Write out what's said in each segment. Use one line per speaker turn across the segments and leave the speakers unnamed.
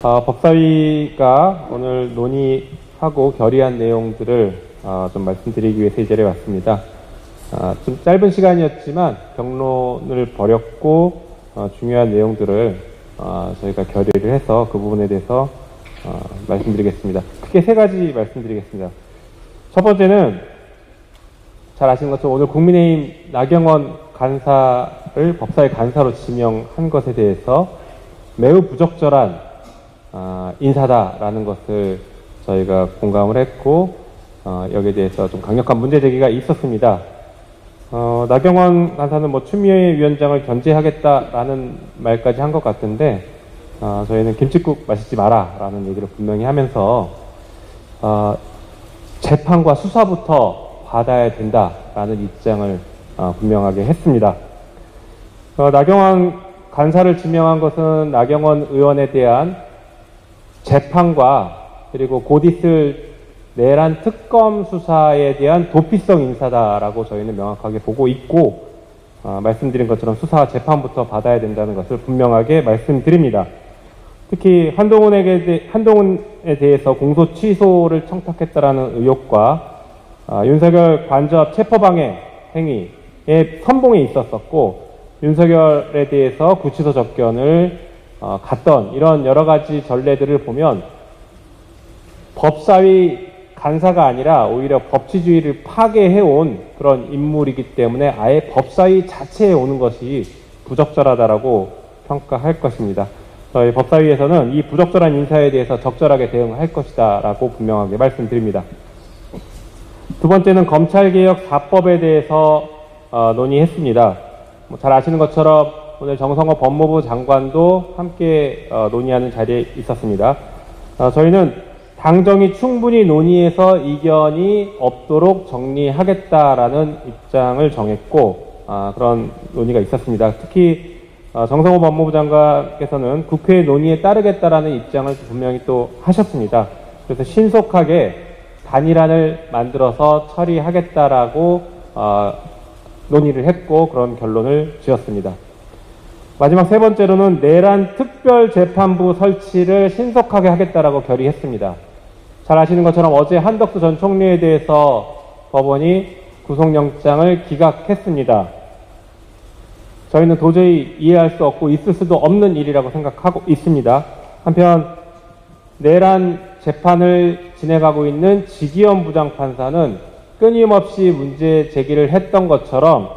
법사위가 오늘 논의하고 결의한 내용들을 좀 말씀드리기 위해서 이 자리에 왔습니다. 좀 짧은 시간이었지만 경론을 벌였고 중요한 내용들을 저희가 결의를 해서 그 부분에 대해서 말씀드리겠습니다. 크게 세 가지 말씀드리겠습니다. 첫 번째는 잘 아시는 것처럼 오늘 국민의힘 나경원 간사를 법사위 간사로 지명한 것에 대해서 매우 부적절한 인사다라는 것을 저희가 공감을 했고 여기에 대해서 좀 강력한 문제 제기가 있었습니다. 나경원 간사는 추미애 위원장을 견제하겠다라는 말까지 한 것 같은데 저희는 김칫국 마시지 마라 라는 얘기를 분명히 하면서 재판과 수사부터 받아야 된다라는 입장을 분명하게 했습니다. 나경원 간사를 지명한 것은 나경원 의원에 대한 재판과 그리고 곧 있을 내란 특검 수사에 대한 도피성 인사다라고 저희는 명확하게 보고 있고 말씀드린 것처럼 수사와 재판부터 받아야 된다는 것을 분명하게 말씀드립니다. 특히 한동훈에 대해서 공소 취소를 청탁했다라는 의혹과 윤석열 간접 체포방해 행위에 선봉에 있었었고 윤석열에 대해서 구치소 접견을 갔던 이런 여러 가지 전례들을 보면 법사위 간사가 아니라 오히려 법치주의를 파괴해온 그런 인물이기 때문에 아예 법사위 자체에 오는 것이 부적절하다라고 평가할 것입니다. 저희 법사위에서는 이 부적절한 인사에 대해서 적절하게 대응할 것이다 라고 분명하게 말씀드립니다. 두 번째는 검찰개혁 4법에 대해서 논의했습니다. 잘 아시는 것처럼 오늘 정성호 법무부 장관도 함께 논의하는 자리에 있었습니다. 저희는 당정이 충분히 논의해서 이견이 없도록 정리하겠다라는 입장을 정했고 그런 논의가 있었습니다. 특히 정성호 법무부 장관께서는 국회 논의에 따르겠다라는 입장을 분명히 또 하셨습니다. 그래서 신속하게 단일안을 만들어서 처리하겠다라고 논의를 했고 그런 결론을 지었습니다. 마지막 세 번째로는 내란 특별재판부 설치를 신속하게 하겠다라고 결의했습니다. 잘 아시는 것처럼 어제 한덕수 전 총리에 대해서 법원이 구속영장을 기각했습니다. 저희는 도저히 이해할 수 없고 있을 수도 없는 일이라고 생각하고 있습니다. 한편 내란 재판을 진행하고 있는 지기현 부장판사는 끊임없이 문제 제기를 했던 것처럼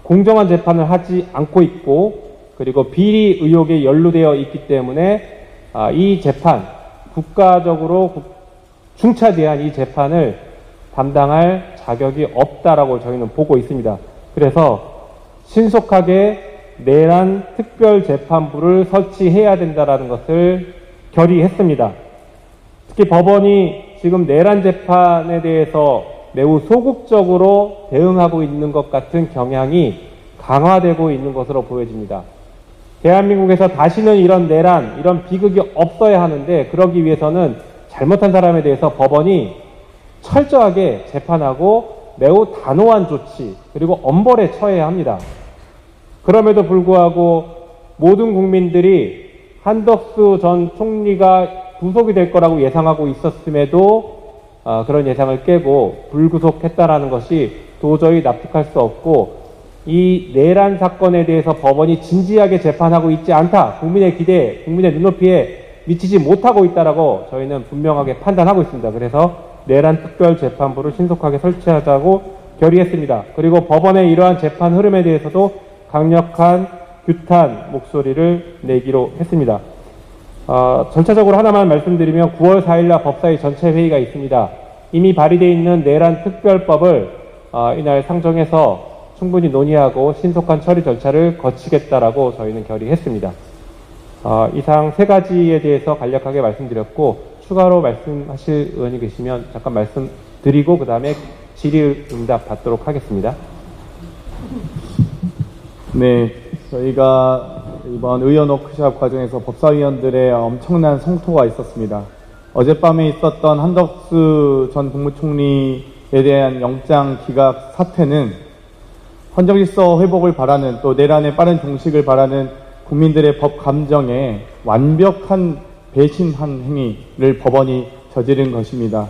공정한 재판을 하지 않고 있고 그리고 비리 의혹에 연루되어 있기 때문에 이 재판, 국가적으로 중차대한 이 재판을 담당할 자격이 없다라고 저희는 보고 있습니다. 그래서 신속하게 내란 특별재판부를 설치해야 된다라는 것을 결의했습니다. 특히 법원이 지금 내란 재판에 대해서 매우 소극적으로 대응하고 있는 것 같은 경향이 강화되고 있는 것으로 보여집니다. 대한민국에서 다시는 이런 내란, 이런 비극이 없어야 하는데 그러기 위해서는 잘못한 사람에 대해서 법원이 철저하게 재판하고 매우 단호한 조치 그리고 엄벌에 처해야 합니다. 그럼에도 불구하고 모든 국민들이 한덕수 전 총리가 구속이 될 거라고 예상하고 있었음에도 그런 예상을 깨고 불구속했다라는 것이 도저히 납득할 수 없고 이 내란 사건에 대해서 법원이 진지하게 재판하고 있지 않다. 국민의 기대에, 국민의 눈높이에 미치지 못하고 있다라고 저희는 분명하게 판단하고 있습니다. 그래서 내란 특별재판부를 신속하게 설치하자고 결의했습니다. 그리고 법원의 이러한 재판 흐름에 대해서도 강력한 규탄 목소리를 내기로 했습니다. 전체적으로 하나만 말씀드리면 9월 4일날 법사위 전체 회의가 있습니다. 이미 발의되어 있는 내란 특별법을 이날 상정해서 충분히 논의하고 신속한 처리 절차를 거치겠다라고 저희는 결의했습니다. 이상 세 가지에 대해서 간략하게 말씀드렸고 추가로 말씀하실 의원이 계시면 잠깐 말씀드리고 그 다음에 질의응답 받도록 하겠습니다.
네, 저희가 이번 의원 워크숍 과정에서 법사위원들의 엄청난 성토가 있었습니다. 어젯밤에 있었던 한덕수 전 국무총리에 대한 영장 기각 사태는 헌정질서 회복을 바라는 또 내란의 빠른 종식을 바라는 국민들의 법 감정에 완벽한 배신한 행위를 법원이 저지른 것입니다.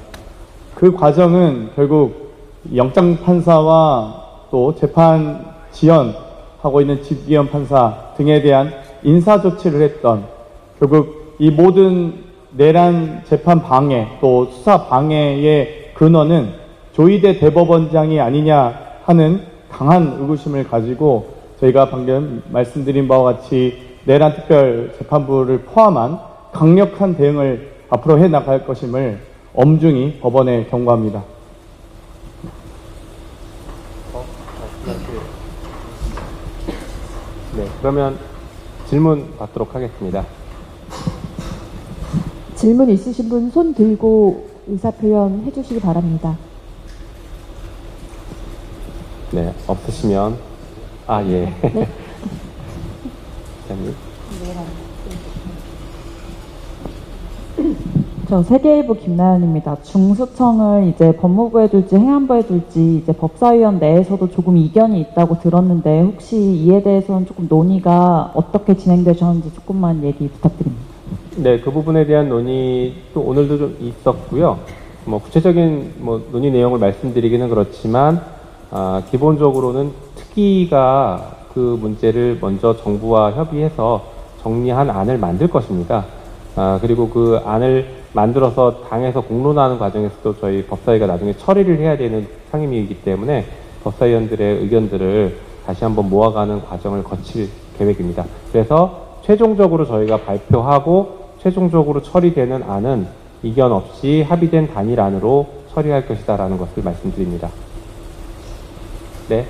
그 과정은 결국 영장판사와 또 재판 지연하고 있는 집기현 판사 등에 대한 인사조치를 했던, 결국 이 모든 내란 재판 방해 또 수사 방해의 근원은 조희대 대법원장이 아니냐 하는 강한 의구심을 가지고 저희가 방금 말씀드린 바와 같이 내란특별재판부를 포함한 강력한 대응을 앞으로 해나갈 것임을 엄중히 법원에 경고합니다.
네, 그러면 질문 받도록 하겠습니다.
질문 있으신 분 손 들고 의사표현 해주시기 바랍니다.
네, 없으시면 예.
네.
기자님.
저 세계일보 김나연입니다. 중수청을 이제 법무부에 둘지 행안부에 둘지 이제 법사위원 내에서도 조금 이견이 있다고 들었는데 혹시 이에 대해서는 조금 논의가 어떻게 진행되셨는지 조금만 얘기 부탁드립니다.
네, 그 부분에 대한 논의도 오늘도 좀 있었고요. 구체적인 논의 내용을 말씀드리기는 그렇지만 기본적으로는 특위가 그 문제를 먼저 정부와 협의해서 정리한 안을 만들 것입니다. 그리고 그 안을 만들어서 당에서 공론화하는 과정에서도 저희 법사위가 나중에 처리를 해야 되는 상임위이기 때문에 법사위원들의 의견들을 다시 한번 모아가는 과정을 거칠 계획입니다. 그래서 최종적으로 저희가 발표하고 최종적으로 처리되는 안은 이견 없이 합의된 단일안으로 처리할 것이다라는 것을 말씀드립니다. 네,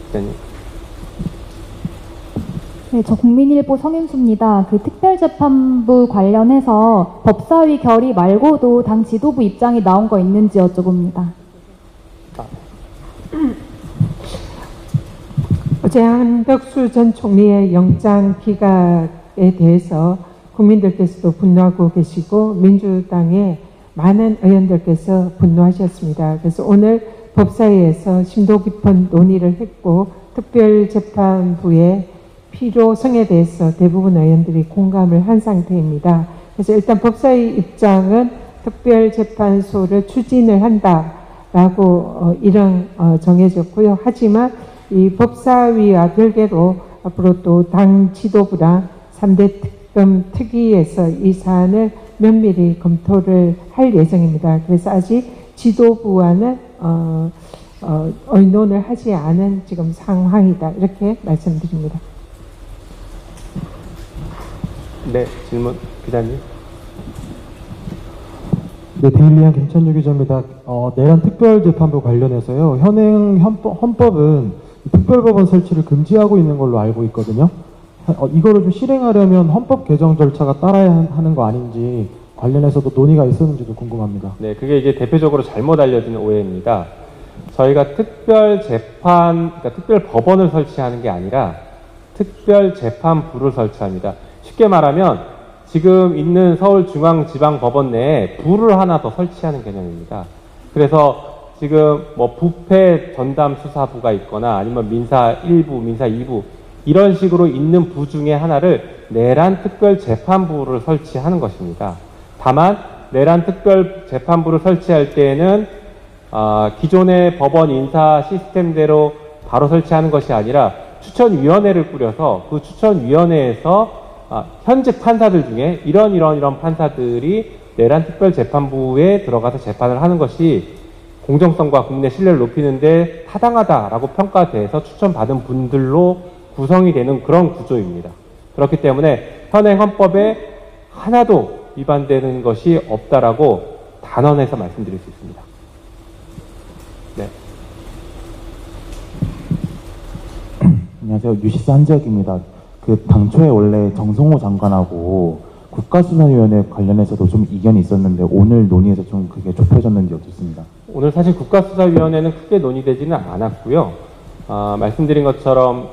기자님.
네, 저 국민일보 성윤수입니다. 그 특별재판부 관련해서 법사위 결의 말고도 당 지도부 입장이 나온 거 있는지 여쭤봅니다.
어제 한덕수 전 총리의 영장 기각에 대해서 국민들께서도 분노하고 계시고 민주당의 많은 의원들께서 분노하셨습니다. 그래서 오늘 법사위에서 심도 깊은 논의를 했고 특별재판부의 필요성에 대해서 대부분 의원들이 공감을 한 상태입니다. 그래서 일단 법사위 입장은 특별재판소를 추진을 한다라고 정해졌고요. 하지만 이 법사위와 별개로 앞으로 또 당 지도부랑 3대 특검 특위에서 이 사안을 면밀히 검토를 할 예정입니다. 그래서 아직 지도부와는 의논을 하지 않은 지금 상황이다. 이렇게 말씀드립니다.
네, 질문 기자님.
네, 데일리한 김찬규 기자입니다. 내란 특별재판부 관련해서요. 현행 헌법은 특별법원 설치를 금지하고 있는 걸로 알고 있거든요. 이거를 좀 실행하려면 헌법 개정 절차가 따라야 하는 거 아닌지 관련해서도 논의가 있었는지도 궁금합니다.
네, 그게 이제 대표적으로 잘못 알려진 오해입니다. 저희가 그러니까 특별법원을 설치하는 게 아니라 특별재판부를 설치합니다. 쉽게 말하면 지금 있는 서울중앙지방법원 내에 부를 하나 더 설치하는 개념입니다. 그래서 지금 부패 전담수사부가 있거나 아니면 민사 1부, 민사 2부 이런 식으로 있는 부 중에 하나를 내란특별재판부를 설치하는 것입니다. 다만 내란특별재판부를 설치할 때에는 기존의 법원 인사 시스템대로 바로 설치하는 것이 아니라 추천위원회를 꾸려서 그 추천위원회에서 현직 판사들 중에 이런 판사들이 내란특별재판부에 들어가서 재판을 하는 것이 공정성과 국민의 신뢰를 높이는데 타당하다라고 평가돼서 추천받은 분들로 구성이 되는 그런 구조입니다. 그렇기 때문에 현행 헌법에 하나도 위반되는 것이 없다라고 단언해서 말씀드릴 수 있습니다. 네.
안녕하세요. 유시스 한지혁입니다. 당초에 원래 정성호 장관하고 국가수사위원회 관련해서도 좀 이견이 있었는데 오늘 논의에서 좀 그게 좁혀졌는지 어떻습니까?
오늘 사실 국가수사위원회는 크게 논의되지는 않았고요. 말씀드린 것처럼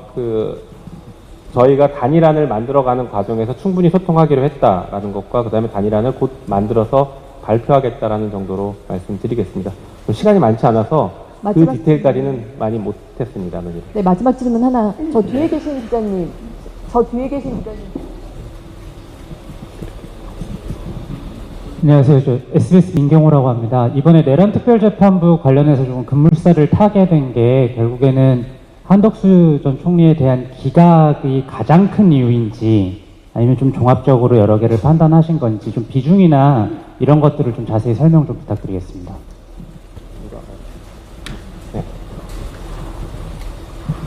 저희가 단일안을 만들어가는 과정에서 충분히 소통하기로 했다라는 것과 그 다음에 단일안을 곧 만들어서 발표하겠다라는 정도로 말씀드리겠습니다. 시간이 많지 않아서 그 디테일까지는 많이 못했습니다. 논의를.
네, 마지막 질문 하나. 저 뒤에 계신 기자님.
안녕하세요. 저 SBS 민경호라고 합니다. 이번에 내란 특별재판부 관련해서 조금 급물살을 타게 된 게 결국에는 한덕수 전 총리에 대한 기각이 가장 큰 이유인지 아니면 좀 종합적으로 여러 개를 판단하신 건지 좀 비중이나 이런 것들을 좀 자세히 설명 좀 부탁드리겠습니다.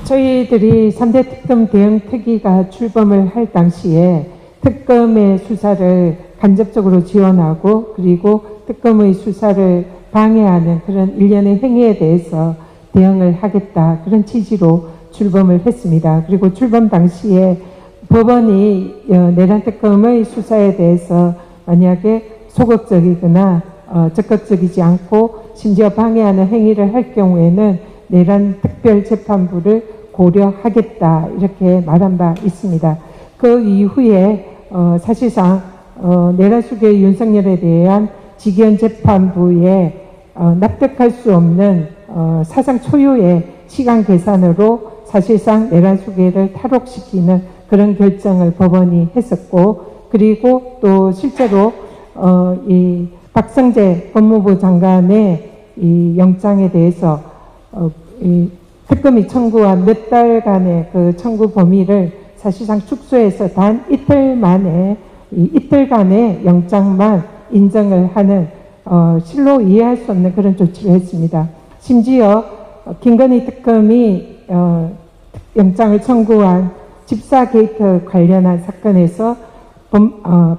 저희들이 3대 특검 대응 특위가 출범을 할 당시에 특검의 수사를 간접적으로 지원하고 그리고 특검의 수사를 방해하는 그런 일련의 행위에 대해서 대응을 하겠다 그런 취지로 출범을 했습니다. 그리고 출범 당시에 법원이 내란 특검의 수사에 대해서 만약에 소극적이거나 적극적이지 않고 심지어 방해하는 행위를 할 경우에는 내란 특별재판부를 고려하겠다 이렇게 말한 바 있습니다. 그 이후에 사실상 내란 수괴 윤석열에 대한 직위원 재판부에 납득할 수 없는 사상 초유의 시간 계산으로 사실상 내란 수괴를 탈옥시키는 그런 결정을 법원이 했었고 그리고 또 실제로 이 박성재 법무부 장관의 이 영장에 대해서 이 특검이 청구한 몇 달간의 그 청구 범위를 사실상 축소해서 단 이틀 만에 이틀간의 영장만 인정을 하는 실로 이해할 수 없는 그런 조치를 했습니다. 심지어 김건희 특검이 영장을 청구한 집사 게이트 관련한 사건에서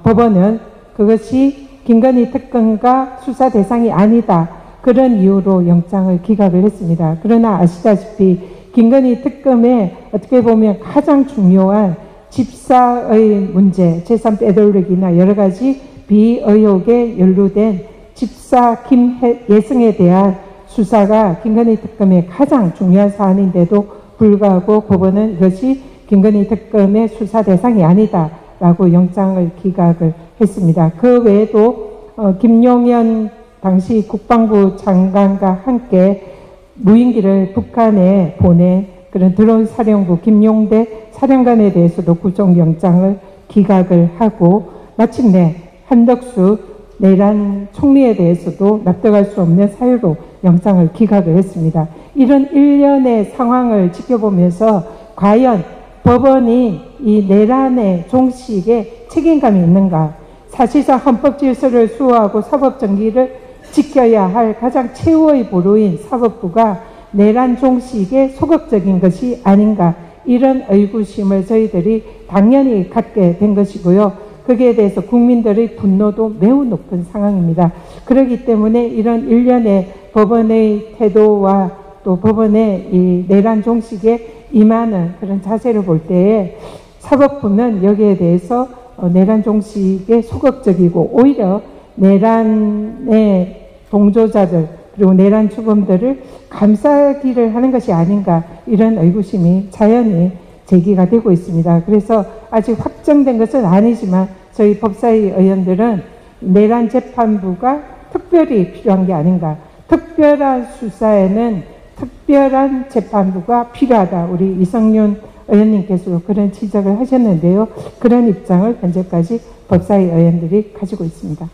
법원은 그것이 김건희 특검과 수사 대상이 아니다. 그런 이유로 영장을 기각을 했습니다. 그러나 아시다시피 김건희 특검의 어떻게 보면 가장 중요한 집사의 문제, 재산 빼돌리기나 여러 가지 비의혹에 연루된 집사 김예승에 대한 수사가 김건희 특검의 가장 중요한 사안인데도 불구하고 법원은 이것이 김건희 특검의 수사 대상이 아니다라고 영장을 기각을 했습니다. 그 외에도 김용현 당시 국방부 장관과 함께 무인기를 북한에 보낸 그런 드론 사령부 김용대 사령관에 대해서도 구속영장을 기각을 하고 마침내 한덕수 내란 총리에 대해서도 납득할 수 없는 사유로 영장을 기각을 했습니다. 이런 일련의 상황을 지켜보면서 과연 법원이 이 내란의 종식에 책임감이 있는가? 사실상 헌법 질서를 수호하고 사법 정기를 지켜야 할 가장 최후의 보루인 사법부가 내란 종식에 소극적인 것이 아닌가 이런 의구심을 저희들이 당연히 갖게 된 것이고요. 거기에 대해서 국민들의 분노도 매우 높은 상황입니다. 그렇기 때문에 이런 일련의 법원의 태도와 또 법원의 이 내란 종식에 임하는 그런 자세를 볼 때에 사법부는 여기에 대해서 내란 종식에 소극적이고 오히려 내란의 동조자들 그리고 내란 주범들을 감싸기를 하는 것이 아닌가 이런 의구심이 자연히 제기가 되고 있습니다. 그래서 아직 확정된 것은 아니지만 저희 법사위 의원들은 내란 재판부가 특별히 필요한 게 아닌가. 특별한 수사에는 특별한 재판부가 필요하다. 우리 이성윤 의원님께서도 그런 지적을 하셨는데요. 그런 입장을 현재까지 법사위 의원들이 가지고 있습니다.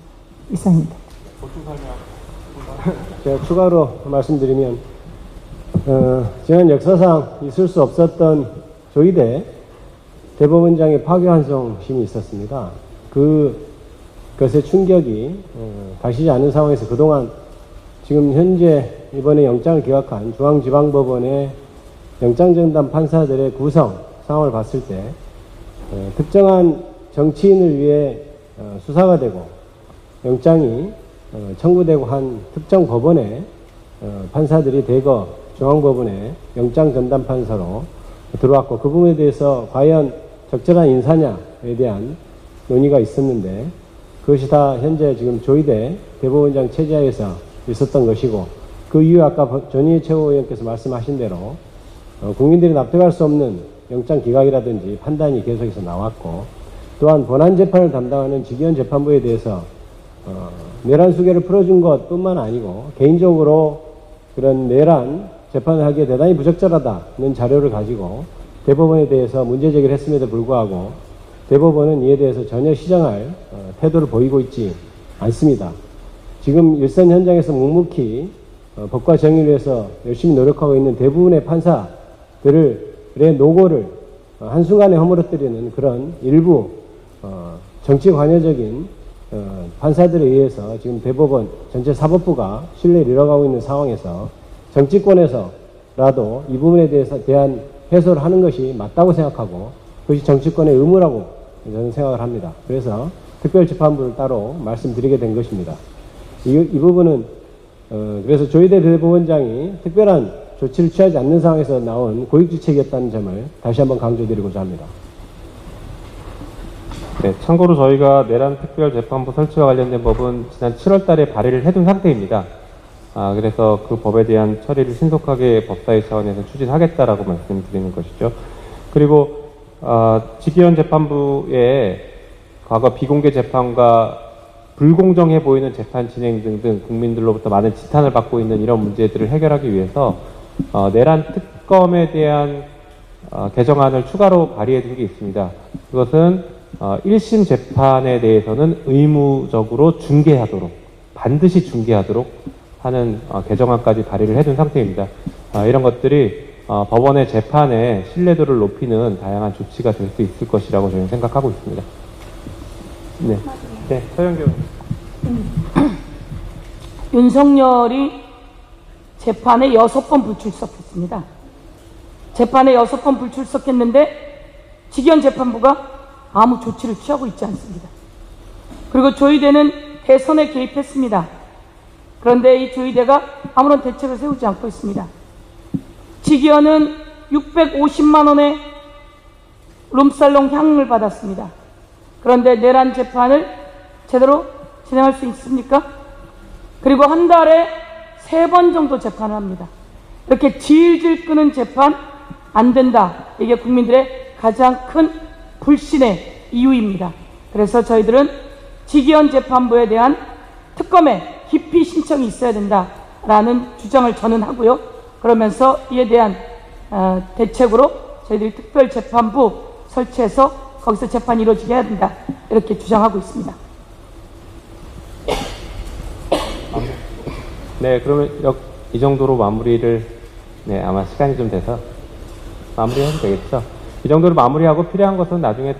이상입니다.
제가 추가로 말씀드리면 지난 역사상 있을 수 없었던 조희대 대법원장의 파기환송심이 있었습니다. 그것의 충격이 가시지 않은 상황에서 그동안 지금 현재 이번에 영장을 기각한 중앙지방법원의 영장전담 판사들의 구성 상황을 봤을 때 특정한 정치인을 위해 수사가 되고 영장이 청구되고 한 특정 법원의 판사들이 대거 중앙법원의 영장전담판사로 들어왔고 그 부분에 대해서 과연 적절한 인사냐에 대한 논의가 있었는데 그것이 다 현재 지금 조희대 대법원장 체제하에서 있었던 것이고 그 이후 아까 전희애 최고위원께서 말씀하신 대로 국민들이 납득할 수 없는 영장 기각이라든지 판단이 계속해서 나왔고 또한 본안재판을 담당하는 직위원 재판부에 대해서 내란 수괴를 풀어준 것뿐만 아니고 개인적으로 그런 내란 재판을 하기에 대단히 부적절하다는 자료를 가지고 대법원에 대해서 문제 제기를 했음에도 불구하고 대법원은 이에 대해서 전혀 시정할 태도를 보이고 있지 않습니다. 지금 일선 현장에서 묵묵히 법과 정의를 위해서 열심히 노력하고 있는 대부분의 판사들의 노고를 한순간에 허물어뜨리는 그런 일부 정치 관여적인 판사들에 의해서 지금 대법원 전체 사법부가 신뢰를 잃어가고 있는 상황에서 정치권에서라도 이 부분에 대한 해소를 하는 것이 맞다고 생각하고 그것이 정치권의 의무라고 저는 생각을 합니다. 그래서 특별재판부를 따로 말씀드리게 된 것입니다. 이 부분은 그래서 조희대 대법원장이 특별한 조치를 취하지 않는 상황에서 나온 고익주책이었다는 점을 다시 한번 강조드리고자 합니다.
네, 참고로 저희가 내란 특별재판부 설치와 관련된 법은 지난 7월 달에 발의를 해둔 상태입니다. 그래서 그 법에 대한 처리를 신속하게 법사위 차원에서 추진하겠다라고 말씀드리는 것이죠. 그리고 직위원 재판부의 과거 비공개 재판과 불공정해 보이는 재판 진행 등등 국민들로부터 많은 지탄을 받고 있는 이런 문제들을 해결하기 위해서 내란 특검에 대한 개정안을 추가로 발의해 둔 게 있습니다. 그것은 1심 재판에 대해서는 의무적으로 중개하도록, 반드시 중개하도록 하는 개정안까지 발의를 해둔 상태입니다. 이런 것들이 법원의 재판의 신뢰도를 높이는 다양한 조치가 될 수 있을 것이라고 저희는 생각하고 있습니다. 네, 네, 서영교.
윤석열이 재판에 6번 불출석했습니다. 재판에 6번 불출석했는데 직위원 재판부가 아무 조치를 취하고 있지 않습니다. 그리고 조희대는 대선에 개입했습니다. 그런데 이 조희대가 아무런 대책을 세우지 않고 있습니다. 직위원은 650만 원의 룸살롱 향을 받았습니다. 그런데 내란 재판을 제대로 진행할 수 있습니까? 그리고 한 달에 3번 정도 재판을 합니다. 이렇게 질질 끄는 재판 안 된다. 이게 국민들의 가장 큰 불신의 이유입니다. 그래서 저희들은 직위원 재판부에 대한 특검에 기피 신청이 있어야 된다라는 주장을 저는 하고요. 그러면서 이에 대한 대책으로 저희들이 특별재판부 설치해서 거기서 재판이 이루어지게 해야 된다. 이렇게 주장하고 있습니다.
네, 그러면 이 정도로 마무리를, 네, 아마 시간이 좀 돼서 마무리해도 되겠죠. 이 정도로 마무리하고 필요한 것은 나중에